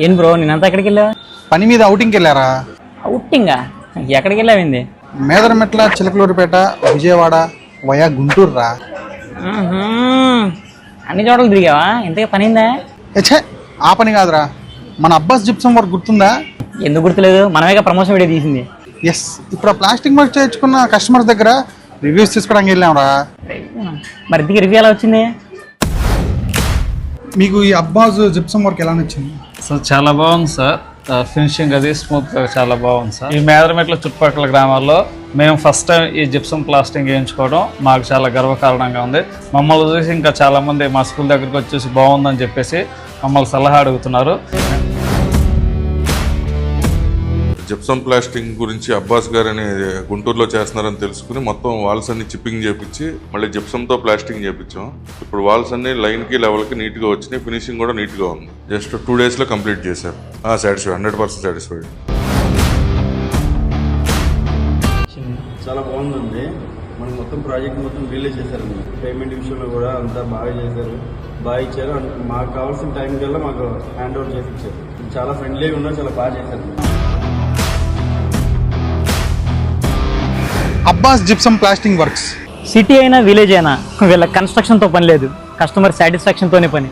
ఏం బ్రో నేనంతా ఎక్కడికి వెళ్ళా? పని మీద అవుటింగ్కి వెళ్ళారా? అవుటింగా? ఎక్కడికి వెళ్ళావింది? మేదరమెట్ల, చిలకలూరిపేట, విజయవాడ, వయా గుంటూరు రా. అన్ని చోట్ల తిరిగావా? ఇంతగా పనిందా? ఛే, ఆ పని కాదురా, మన అబ్బాస్ జిప్సం వర్క్ గుర్తుందా? ఎందుకు గుర్తులేదు? మనమేగా ప్రమోషన్ వీడియో తీసింది. ఎస్, ఇప్పుడు ఆ ప్లాస్టిక్ వర్క్ చేయించుకున్న కస్టమర్స్ దగ్గర రివ్యూస్ తీసుకోవడానికి వెళ్ళాంరా. మరి ఇంటికి రివ్యూ ఎలా వచ్చింది? మీకు ఈ అబ్బాస్ జిప్సం వర్క్ ఎలా నచ్చింది? సార్ చాలా బాగుంది సార్. ఫినిషింగ్ అది స్మూత్గా చాలా బాగుంది సార్. ఈ మేదరమెట్ల చుట్టుపక్కల గ్రామాల్లో మేము ఫస్ట్ టైం ఈ జిప్సం ప్లాస్టింగ్ వేయించుకోవడం మాకు చాలా గర్వకారణంగా ఉంది. మమ్మల్ని చూసి ఇంకా చాలామంది మా స్కూల్ దగ్గరికి వచ్చేసి బాగుందని చెప్పేసి మమ్మల్ని సలహా అడుగుతున్నారు. జిప్సం ప్లాస్టింగ్ గురించి అబ్బాస్ గారని గుంటూరులో చేస్తున్నారని తెలుసుకుని మొత్తం వాల్స్ అన్ని చిప్పింగ్ చేపించి మళ్ళీ జిప్సంతో ప్లాస్టింగ్ చేపించాం. ఇప్పుడు వాల్స్ అన్ని లైన్కి లెవెల్కి నీట్గా వచ్చినాయి. ఫినిషింగ్ కూడా నీట్గా ఉంది. జస్ట్ 2 daysలో కంప్లీట్ చేశారు. Satisfied, 100% satisfied. చాలా బాగుందండి. మనకి మొత్తం ప్రాజెక్ట్ మొత్తం రిలీజ్ చేశారు. పేమెంట్ విషయంలో కూడా అంతా బాగా చేశారు, బాగా ఇచ్చారు. మాకు కావాల్సిన టైం కల్లా మాకు హ్యాండ్ ఓవర్ చేసి ఇచ్చారు. చాలా ఫ్రెండ్లీగా ఉన్నారు, చాలా బాగా చేశారు. Abbas gypsum plastering works. City అయినా విలేజ్ అయినా వీళ్ళ కన్స్ట్రక్షన్తో పని లేదు, కస్టమర్ సాటిస్ఫాక్షన్తోనే పని.